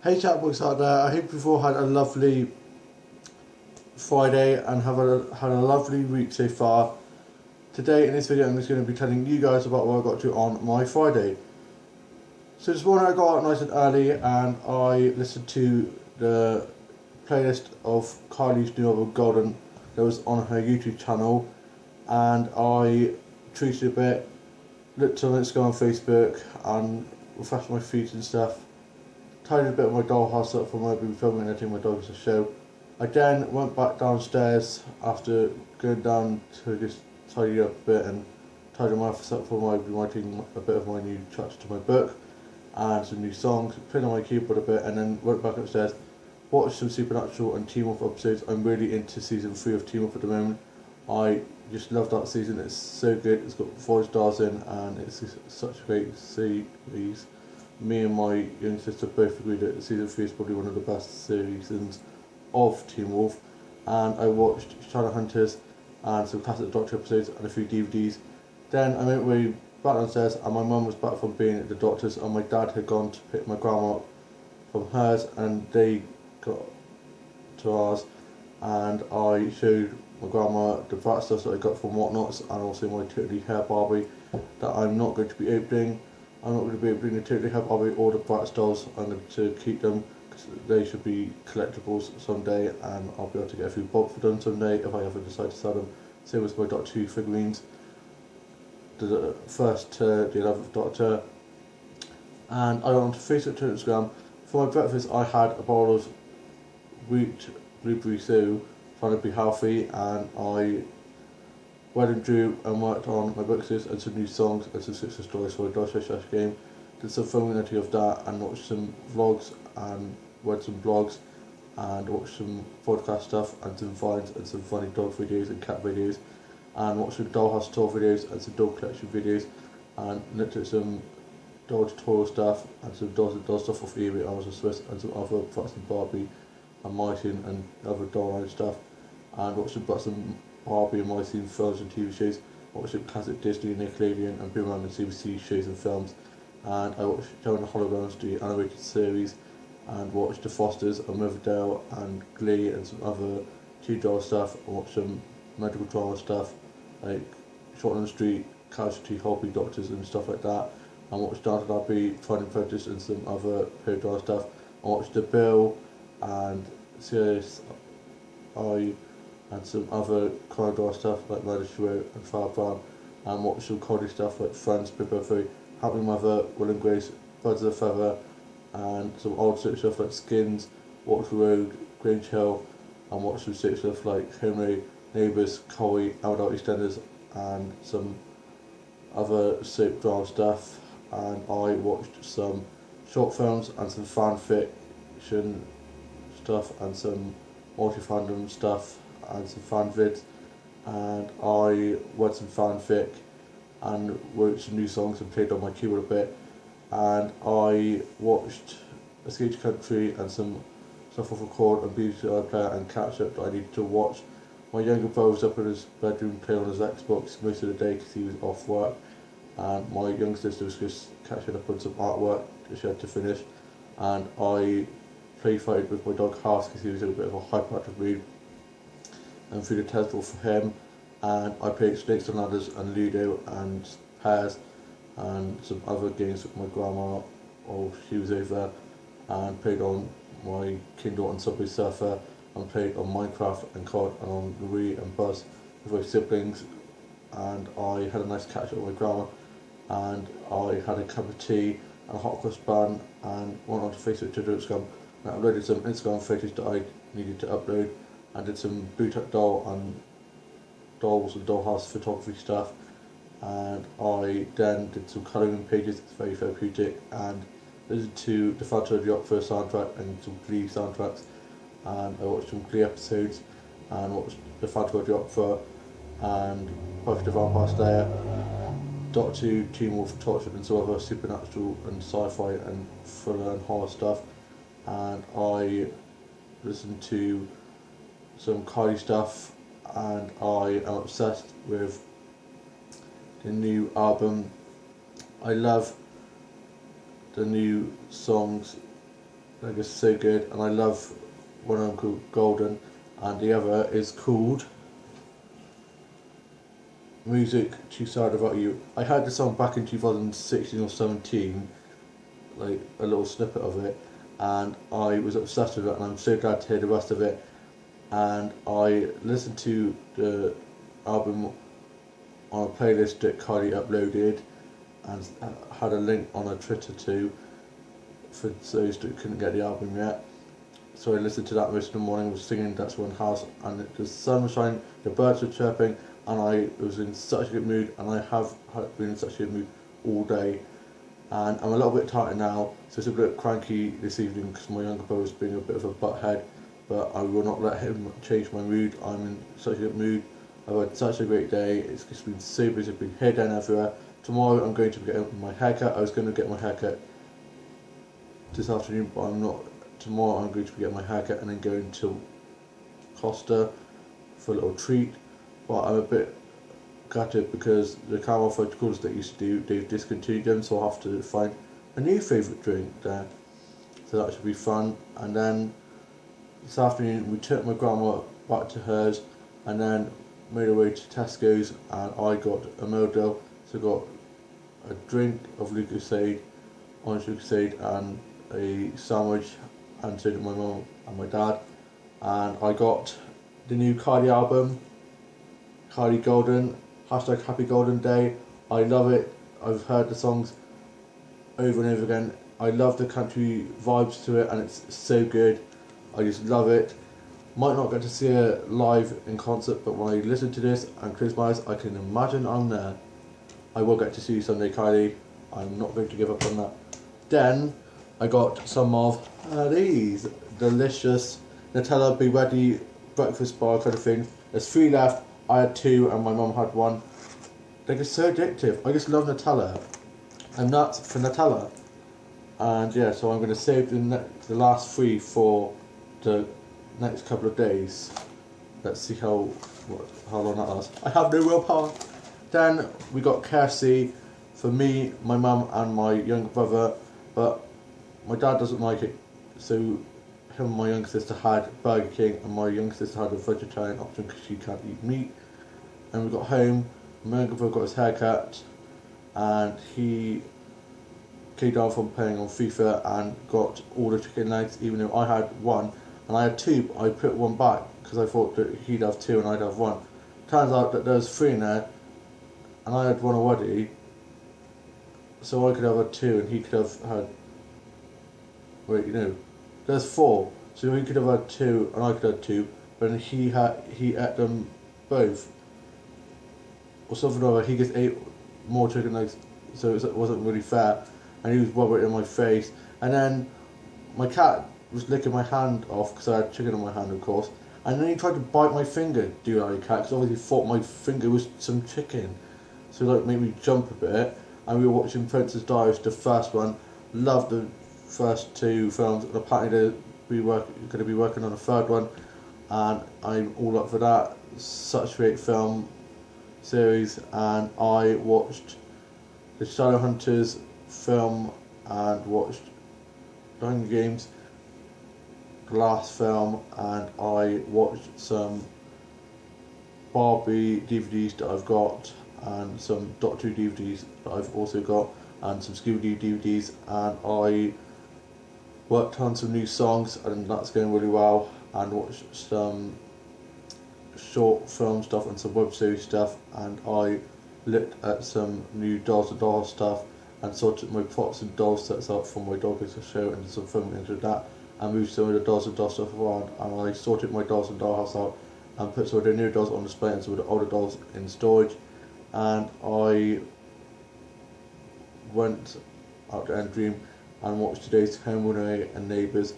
Hey chatbox out there, I hope you've all had a lovely Friday and had a lovely week so far. Today in this video I'm just going to be telling you guys about what I got to on my Friday. So this morning I got out nice and early and I listened to the playlist of Kylie's new album Golden that was on her YouTube channel, and I tweeted a bit, looked on Instagram and Facebook and refreshed my feeds and stuff. Tidied a bit of my dollhouse up from where I've been filming and editing my dog's show. I then went back downstairs after going down to just tidy up a bit and tidy my office up for my writing a bit of my new chapter to my book and some new songs, played on my keyboard a bit, and then went back upstairs, watched some Supernatural and Team Up episodes. I'm really into season 3 of Team Up at the moment. I just love that season, it's so good, it's got 4 stars in and it's just such a great series. Me and my young sister both agreed that season 3 is probably one of the best seasons of Teen Wolf, and I watched Shadowhunters and some classic Doctor episodes and a few DVDs. Then I went way back downstairs and my mum was back from being at the doctor's, and my dad had gone to pick my grandma up from hers, and they got to ours, and I showed my grandma the Brat stuff that I got from Whatnots and also my Totally Hair Barbie that I'm not going to be opening. I'm not going to be able to Totally Hair Barbie or the Bratz dolls. I'm going to keep them because they should be collectibles someday, and I'll be able to get a few bob for them someday if I ever decide to sell them. Same with my Doctor Who figurines, the first to the 11th Doctor. And I went on to Facebook and Instagram. For my breakfast I had a bowl of wheat blueberry stew, trying to be healthy, and I went and drew and worked on my book series and some new songs and some success stories for a Dodge game. Did some filming editing of that and watched some vlogs and read some blogs and watched some podcast stuff and some vines and some funny dog videos and cat videos, and watched some dollhouse tour videos and some dog collection videos, and looked at some doll tutorial stuff and some dolls and doll stuff off eBay, Amazon Swiss, and some other Bratz and Barbie and Martin and other doll line stuff, and watched some Bratz and Barbie and Martin films and TV shows. Watched some classic Disney, Nickelodeon and Boomerang and CBC shows and films, and I watched Joe and the Holograms, the animated series, and watched The Fosters and Riverdale and Glee and some other two-doll stuff, and watched some medical drama stuff like Short on the Street, Casualty, Hobby Doctors and stuff like that, and watched Downton Abbey, Pride and Prejudice and some other period drama stuff. I watched The Bill and CSI and some other corridor stuff like Murder She Wrote and Far Brown, and watched some comedy stuff like Friends, Big Brother, Happy Mother, Will and Grace, Birds of a Feather, and some old soap stuff like Skins, Walk the Road, Grange Hill, and watched some soap stuff like Henry, Neighbours, Corey, Adult EastEnders, and some other soap drama stuff. And I watched some short films and some fan fiction stuff and some multi-fandom stuff and some fan vids, and I read some fanfic and wrote some new songs and played on my keyboard a bit, and I watched Escape Country and some stuff off record and BBC iPlayer and catch up that I needed to watch. My younger brother was up in his bedroom playing on his Xbox most of the day because he was off work, and my young sister was just catching up on some artwork that she had to finish, and I play fighted with my dog Haas because he was in a bit of a hyperactive mood, and through the test for him, and I played Snakes and Ladders and Ludo and Pairs and some other games with my grandma while she was over, and played on my Kindle and Subway Surfer, and played on Minecraft and COD and on Wii and Buzz with my siblings, and I had a nice catch up with my grandma, and I had a cup of tea and a hot cross bun, and went onto Facebook, Twitter, Instagram, and I uploaded some Instagram photos that I needed to upload, and did some boot-up doll and dolls and dollhouse photography stuff, and I then did some colouring pages. It's very therapeutic, and listened to the Phantom of the Opera soundtrack and some Glee soundtracks, and I watched some Glee episodes and watched the Phantom of the Opera and Buffy the Vampire Slayer, Doctor Who, Teen Wolf, Tortured and some other supernatural and sci-fi and thriller and horror stuff, and I listened to some Kylie stuff, and I am obsessed with the new album. I love the new songs Like it's so good, and I love one of them called Golden, and the other is called Music Too Sad About You. I heard the song back in 2016 or 17, like a little snippet of it, and I was obsessed with it, and I'm so glad to hear the rest of it. And I listened to the album on a playlist that Kylie uploaded, and had a link on her Twitter too, for those that couldn't get the album yet. So I listened to that most of the morning, was singing That's One House, and the sun was shining, the birds were chirping, and I was in such a good mood, and I have been in such a good mood all day. And I'm a little bit tired now, so it's a bit cranky this evening because my younger brother is being a bit of a butthead, but I will not let him change my mood. I'm in such a good mood. I've had such a great day. It's just been so busy, I've been here, down, everywhere. Tomorrow I'm going to be getting my haircut. I was going to get my haircut this afternoon, but I'm not. Tomorrow I'm going to be getting my haircut and then going to Costa for a little treat. But I'm a bit gutted because the caramel fudge coolers that I used to do, they've discontinued them, so I'll have to find a new favourite drink there. So that should be fun. And then this afternoon we took my grandma back to hers, and then made our way to Tesco's, and I got a meal deal. So I got a drink of Lucasade, orange Lucasade, and a sandwich, and so did my mum and my dad. And I got the new Kylie album, Kylie Golden, hashtag Happy Golden Day. I love it. I've heard the songs over and over again. I love the country vibes to it, and it's so good. I just love it. Might not get to see her live in concert, but when I listen to this and close my eyes, I can imagine I'm there. I will get to see you someday, Kylie. I'm not going to give up on that. Then I got some of these delicious Nutella Be Ready breakfast bar kind of thing. There's 3 left. I had 2 and my mum had 1. They're just so addictive. I just love Nutella. I'm nuts for Nutella. And yeah, so I'm going to save the last 3 for the next couple of days. Let's see how long that lasts. I have no willpower. Then we got KFC for me, my mum and my younger brother, but my dad doesn't like it, so him and my younger sister had Burger King, and my younger sister had a vegetarian option because she can't eat meat. And we got home, my younger brother got his hair cut, and he came down from playing on FIFA and got all the chicken legs, even though I had 1 and I had 2, but I put 1 back because I thought that he'd have 2 and I'd have 1. Turns out that there's 3 in there, and I had 1 already, so I could have had 2 and he could have had, wait, no, there's 4, so he could have had 2 and I could have 2, but then he ate them both, or something or other. He just ate more chicken legs, so it wasn't really fair, and he was rubbing it in my face. And then my cat was licking my hand off because I had chicken on my hand, of course, and then he tried to bite my finger, do like a cat, because obviously he thought my finger was some chicken, so like made me jump a bit. And we were watching Princess Diaries, the first one. Loved the first 2 films, and apparently they're going to be working on a 3rd one, and I'm all up for that. Such a great film series. And I watched the Shadowhunters film and watched The Hunger Games, the last film, and I watched some Barbie DVDs that I've got, and some Doctor Who DVDs that I've also got, and some Scooby-Doo DVDs, and I worked on some new songs, and that's going really well, and watched some short film stuff and some web series stuff, and I looked at some new Dolls and Dolls stuff, and sorted my props and doll sets up for my Dog Is a Show, and some filming into that, and moved some of the Dolls and Doll stuff around, and I sorted my Dolls and Doll house out, and put some of the new dolls on display and some of the older dolls in storage. And I went out to Endream and watched today's Home Away and Neighbours,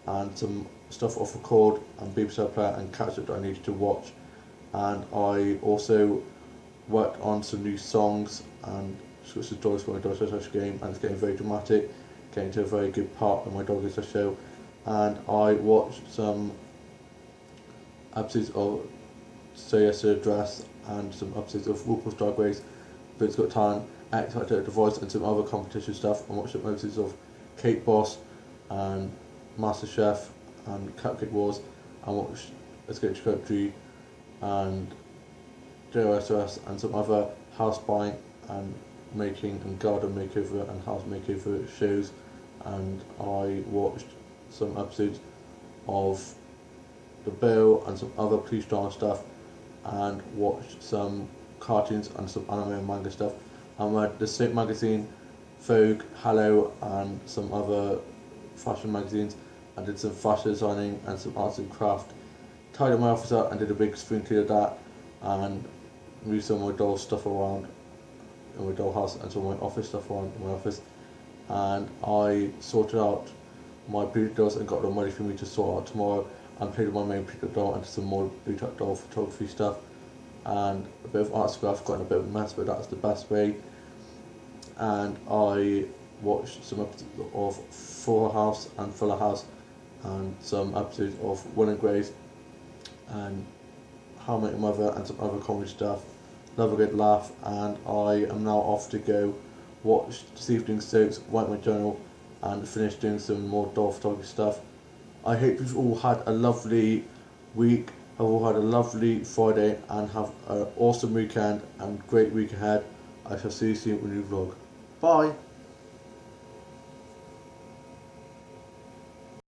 and some stuff off record and BBC Player and catch up that I needed to watch. And I also worked on some new songs and switched the stories for my Dog Is a Show game, and it's getting very dramatic, getting to a very good part of my Dog Is a Show. And I watched some episodes of Say Yes to the Dress, and some episodes of RuPaul's Drag Race, Britain's Got Talent, X Factor, The Voice, and some other competition stuff. I watched some episodes of Kate Boss and MasterChef and Cupcake Wars, and watched Escape to Country and JOSOS and some other house buying and making and garden makeover and house makeover shows, and I watched some episodes of The Bill and some other police drama stuff, and watched some cartoons and some anime and manga stuff, and read the Soap magazine, Vogue, Hello, and some other fashion magazines. I did some fashion designing and some arts and craft. Tidied my office up and did a big spring clean of that, and moved some of my doll stuff around in my doll house and some of my office stuff around in my office. And I sorted out my beauty dolls and got them ready for me to sort out tomorrow, and played with my main beauty doll and some more beauty doll photography stuff and a bit of art stuff. Got in a bit of a mess, but that's the best way. And I watched some episodes of Fuller House and Fuller House, and some episodes of Will and Grace and How I Met Your Mother and some other comedy stuff. Love a good laugh, and I am now off to go watch this evening's soaps, write my journal, and finish doing some more doll photography stuff. I hope you've all had a lovely week, have all had a lovely Friday, and have an awesome weekend and great week ahead. I shall see you soon with a new vlog. Bye!